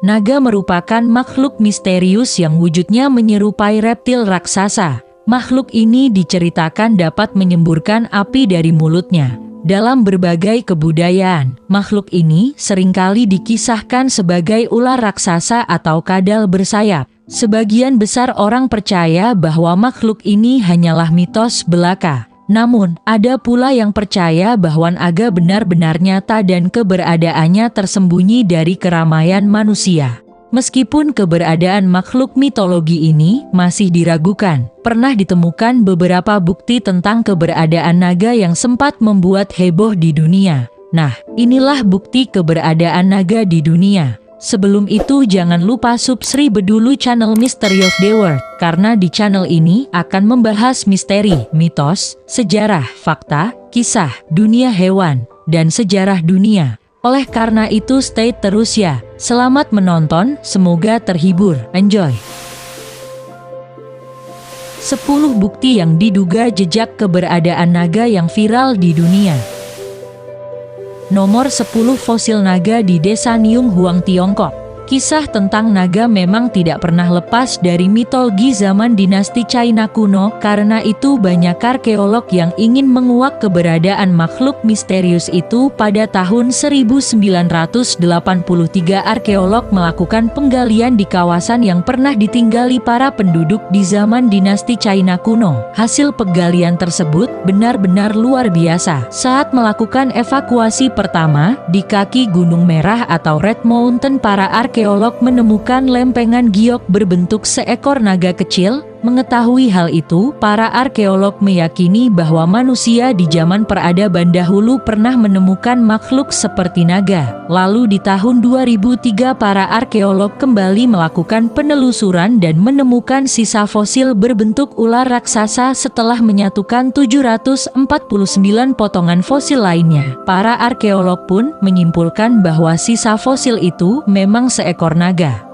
Naga merupakan makhluk misterius yang wujudnya menyerupai reptil raksasa. Makhluk ini diceritakan dapat menyemburkan api dari mulutnya. Dalam berbagai kebudayaan, makhluk ini seringkali dikisahkan sebagai ular raksasa atau kadal bersayap. Sebagian besar orang percaya bahwa makhluk ini hanyalah mitos belaka. Namun, ada pula yang percaya bahwa naga benar-benar nyata dan keberadaannya tersembunyi dari keramaian manusia. Meskipun keberadaan makhluk mitologi ini masih diragukan, pernah ditemukan beberapa bukti tentang keberadaan naga yang sempat membuat heboh di dunia. Nah, inilah bukti keberadaan naga di dunia. Sebelum itu jangan lupa subscribe dulu channel Mystery of the World, karena di channel ini akan membahas misteri, mitos, sejarah, fakta, kisah, dunia hewan, dan sejarah dunia. Oleh karena itu stay terus ya. Selamat menonton, semoga terhibur. Enjoy! 10 bukti yang diduga jejak keberadaan naga yang viral di dunia. Nomor 10 fosil naga di Desa Niung Huang, Tiongkok. Kisah tentang naga memang tidak pernah lepas dari mitologi zaman dinasti China kuno, karena itu banyak arkeolog yang ingin menguak keberadaan makhluk misterius itu. Pada tahun 1983 arkeolog melakukan penggalian di kawasan yang pernah ditinggali para penduduk di zaman dinasti China kuno. Hasil penggalian tersebut benar-benar luar biasa. Saat melakukan evakuasi pertama di kaki Gunung Merah atau Red Mountain, para arkeolog menemukan lempengan giok berbentuk seekor naga kecil. Mengetahui hal itu, para arkeolog meyakini bahwa manusia di zaman peradaban dahulu pernah menemukan makhluk seperti naga. Lalu di tahun 2003 para arkeolog kembali melakukan penelusuran dan menemukan sisa fosil berbentuk ular raksasa setelah menyatukan 749 potongan fosil lainnya. Para arkeolog pun menyimpulkan bahwa sisa fosil itu memang seekor naga.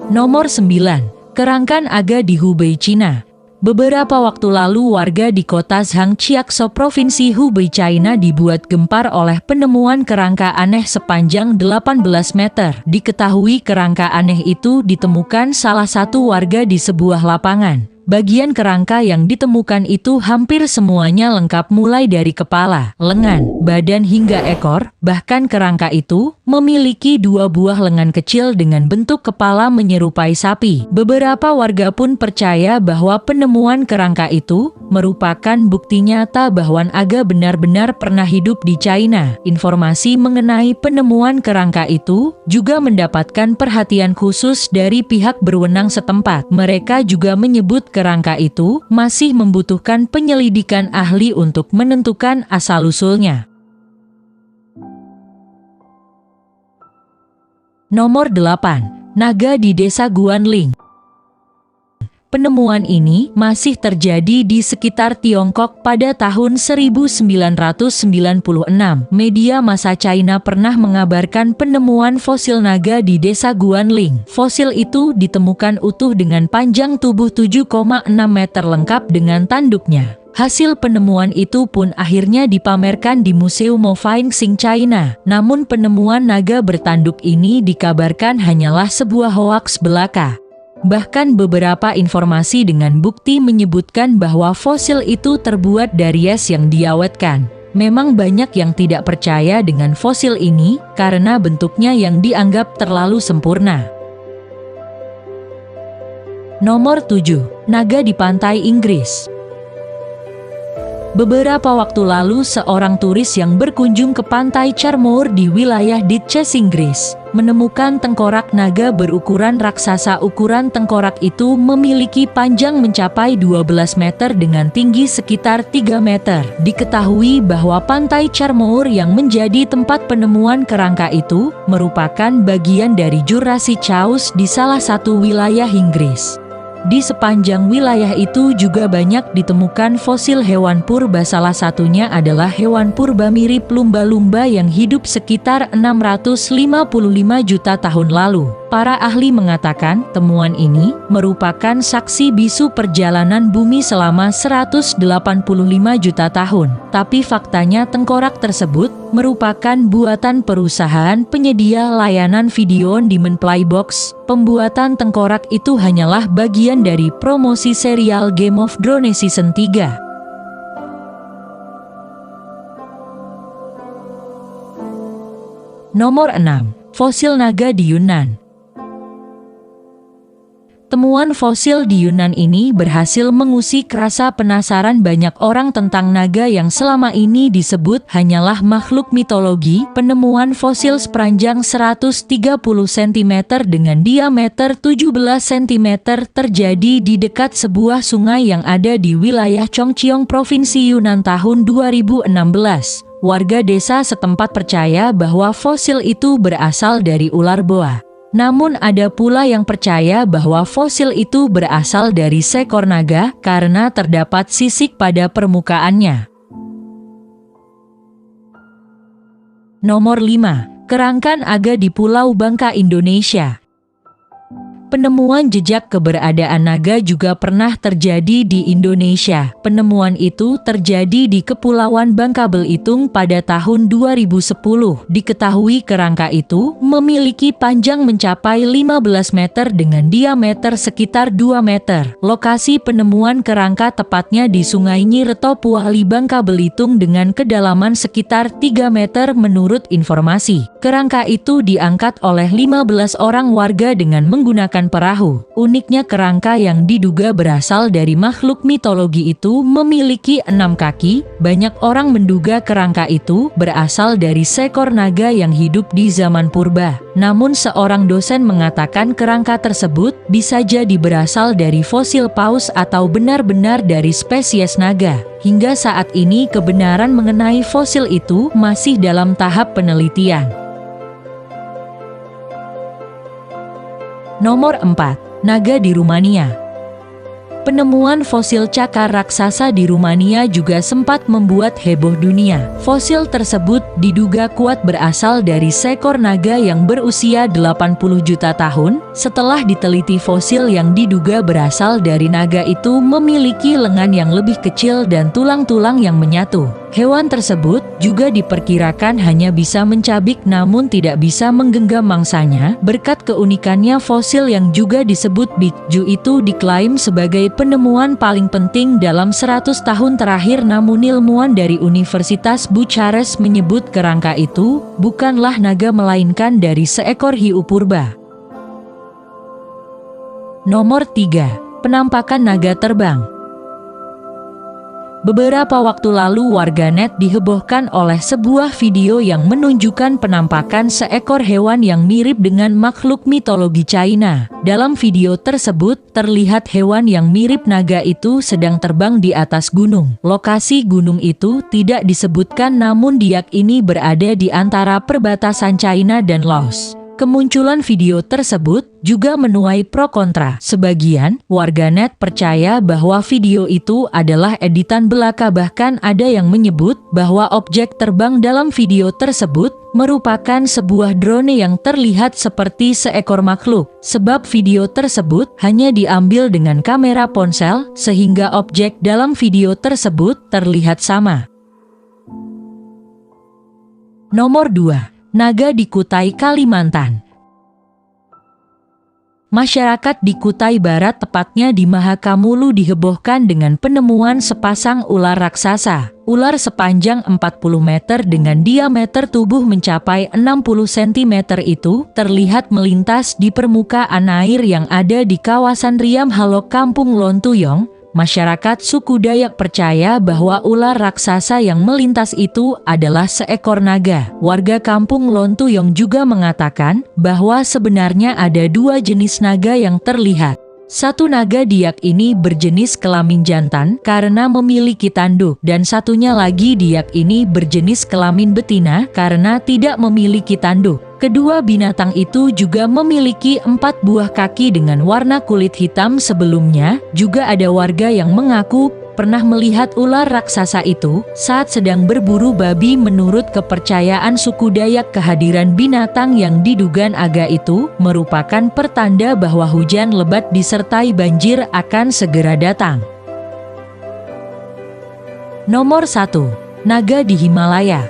Nomor 9. Kerangka naga di Hubei, Cina. Beberapa waktu lalu warga di kota Zhangjiakou, Provinsi Hubei, China dibuat gempar oleh penemuan kerangka aneh sepanjang 18 meter. Diketahui kerangka aneh itu ditemukan salah satu warga di sebuah lapangan. Bagian kerangka yang ditemukan itu hampir semuanya lengkap mulai dari kepala, lengan, badan hingga ekor. Bahkan kerangka itu memiliki 2 buah lengan kecil dengan bentuk kepala menyerupai sapi. Beberapa warga pun percaya bahwa penemuan kerangka itu merupakan bukti nyata bahwa naga benar-benar pernah hidup di China. Informasi mengenai penemuan kerangka itu juga mendapatkan perhatian khusus dari pihak berwenang setempat. Mereka juga menyebut kerangka itu masih membutuhkan penyelidikan ahli untuk menentukan asal-usulnya. Nomor 8. Naga di Desa Guanling. Penemuan ini masih terjadi di sekitar Tiongkok pada tahun 1996. Media massa China pernah mengabarkan penemuan fosil naga di Desa Guanling. Fosil itu ditemukan utuh dengan panjang tubuh 7,6 meter lengkap dengan tanduknya. Hasil penemuan itu pun akhirnya dipamerkan di Museum Mofaixing, China. Namun penemuan naga bertanduk ini dikabarkan hanyalah sebuah hoaks belaka. Bahkan beberapa informasi dengan bukti menyebutkan bahwa fosil itu terbuat dari es yang diawetkan. Memang banyak yang tidak percaya dengan fosil ini karena bentuknya yang dianggap terlalu sempurna. Nomor 7. Naga di pantai Inggris. Beberapa waktu lalu seorang turis yang berkunjung ke pantai Charmoor di wilayah Ditches, Inggris, menemukan tengkorak naga berukuran raksasa. Ukuran tengkorak itu memiliki panjang mencapai 12 meter dengan tinggi sekitar 3 meter. Diketahui bahwa pantai Charmoor yang menjadi tempat penemuan kerangka itu merupakan bagian dari Jurassic House di salah satu wilayah Inggris. Di sepanjang wilayah itu juga banyak ditemukan fosil hewan purba, salah satunya adalah hewan purba mirip lumba-lumba yang hidup sekitar 655 juta tahun lalu. Para ahli mengatakan temuan ini merupakan saksi bisu perjalanan bumi selama 185 juta tahun. Tapi faktanya tengkorak tersebut merupakan buatan perusahaan penyedia layanan video on demand Playbox. Pembuatan tengkorak itu hanyalah bagian dari promosi serial Game of Thrones Season 3. Nomor 6. Fosil naga di Yunan. Temuan fosil di Yunan ini berhasil mengusik rasa penasaran banyak orang tentang naga yang selama ini disebut hanyalah makhluk mitologi. Penemuan fosil sepanjang 130 cm dengan diameter 17 cm terjadi di dekat sebuah sungai yang ada di wilayah Chongcheong, Provinsi Yunnan tahun 2016. Warga desa setempat percaya bahwa fosil itu berasal dari ular boa. Namun ada pula yang percaya bahwa fosil itu berasal dari seekor naga karena terdapat sisik pada permukaannya. Nomor 5. Kerangka naga di Pulau Bangka, Indonesia. Penemuan jejak keberadaan naga juga pernah terjadi di Indonesia. Penemuan itu terjadi di Kepulauan Bangka Belitung pada tahun 2010. Diketahui kerangka itu memiliki panjang mencapai 15 meter dengan diameter sekitar 2 meter. Lokasi penemuan kerangka tepatnya di Sungai Nyireto, Puali, Bangka Belitung dengan kedalaman sekitar 3 meter menurut informasi. Kerangka itu diangkat oleh 15 orang warga dengan menggunakan perahu. Uniknya kerangka yang diduga berasal dari makhluk mitologi itu memiliki 6 kaki. Banyak orang menduga kerangka itu berasal dari seekor naga yang hidup di zaman purba. Namun seorang dosen mengatakan kerangka tersebut bisa jadi berasal dari fosil paus atau benar-benar dari spesies naga. Hingga saat ini kebenaran mengenai fosil itu masih dalam tahap penelitian. Nomor 4. Naga di Rumania. Penemuan fosil cakar raksasa di Rumania juga sempat membuat heboh dunia. Fosil tersebut diduga kuat berasal dari seekor naga yang berusia 80 juta tahun. Setelah diteliti, fosil yang diduga berasal dari naga itu memiliki lengan yang lebih kecil dan tulang-tulang yang menyatu. Hewan tersebut juga diperkirakan hanya bisa mencabik namun tidak bisa menggenggam mangsanya. Berkat keunikannya, fosil yang juga disebut Bikju itu diklaim sebagai penemuan paling penting dalam 100 tahun terakhir. Namun ilmuwan dari Universitas Bucharest menyebut kerangka itu bukanlah naga melainkan dari seekor hiu purba. Nomor 3. Penampakan naga terbang. Beberapa waktu lalu warganet dihebohkan oleh sebuah video yang menunjukkan penampakan seekor hewan yang mirip dengan makhluk mitologi China. Dalam video tersebut terlihat hewan yang mirip naga itu sedang terbang di atas gunung. Lokasi gunung itu tidak disebutkan namun diyakini berada di antara perbatasan China dan Laos. Kemunculan video tersebut juga menuai pro kontra. Sebagian warganet percaya bahwa video itu adalah editan belaka, bahkan ada yang menyebut bahwa objek terbang dalam video tersebut merupakan sebuah drone yang terlihat seperti seekor makhluk. Sebab video tersebut hanya diambil dengan kamera ponsel sehingga objek dalam video tersebut terlihat sama. Nomor 2. Naga di Kutai, Kalimantan. Masyarakat di Kutai Barat, tepatnya di Mahakamulu, dihebohkan dengan penemuan sepasang ular raksasa. Ular sepanjang 40 meter dengan diameter tubuh mencapai 60 cm itu terlihat melintas di permukaan air yang ada di kawasan Riam Halok, Kampung Lontuyong. Masyarakat suku Dayak percaya bahwa ular raksasa yang melintas itu adalah seekor naga. Warga Kampung Lontuyong juga mengatakan bahwa sebenarnya ada 2 jenis naga yang terlihat. Satu naga Dayak ini berjenis kelamin jantan karena memiliki tanduk, dan satunya lagi Dayak ini berjenis kelamin betina karena tidak memiliki tanduk. Kedua binatang itu juga memiliki 4 buah kaki dengan warna kulit hitam. Sebelumnya juga ada warga yang mengaku pernah melihat ular raksasa itu saat sedang berburu babi. Menurut kepercayaan suku Dayak, kehadiran binatang yang diduga naga itu merupakan pertanda bahwa hujan lebat disertai banjir akan segera datang. Nomor 1. Naga di Himalaya.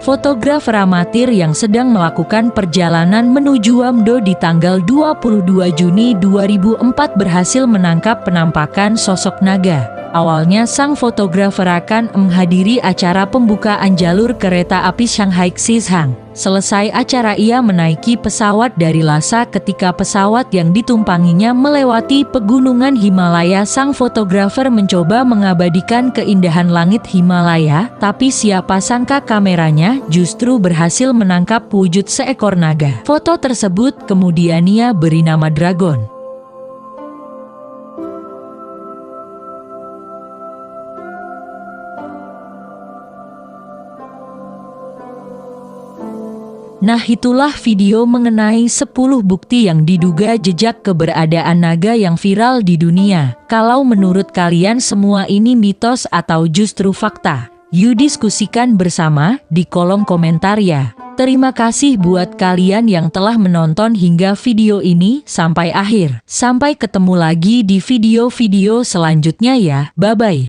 Fotografer amatir yang sedang melakukan perjalanan menuju Wamdo di tanggal 22 Juni 2004 berhasil menangkap penampakan sosok naga. Awalnya sang fotografer akan menghadiri acara pembukaan jalur kereta api Shanghai Xizang. Selesai acara, ia menaiki pesawat dari Lhasa. Ketika pesawat yang ditumpanginya melewati pegunungan Himalaya, sang fotografer mencoba mengabadikan keindahan langit Himalaya, tapi siapa sangka kameranya justru berhasil menangkap wujud seekor naga. Foto tersebut kemudian ia beri nama Dragon. Nah, itulah video mengenai 10 bukti yang diduga jejak keberadaan naga yang viral di dunia. Kalau menurut kalian semua ini mitos atau justru fakta? Yuk diskusikan bersama di kolom komentar ya. Terima kasih buat kalian yang telah menonton hingga video ini sampai akhir. Sampai ketemu lagi di video-video selanjutnya ya. Bye-bye.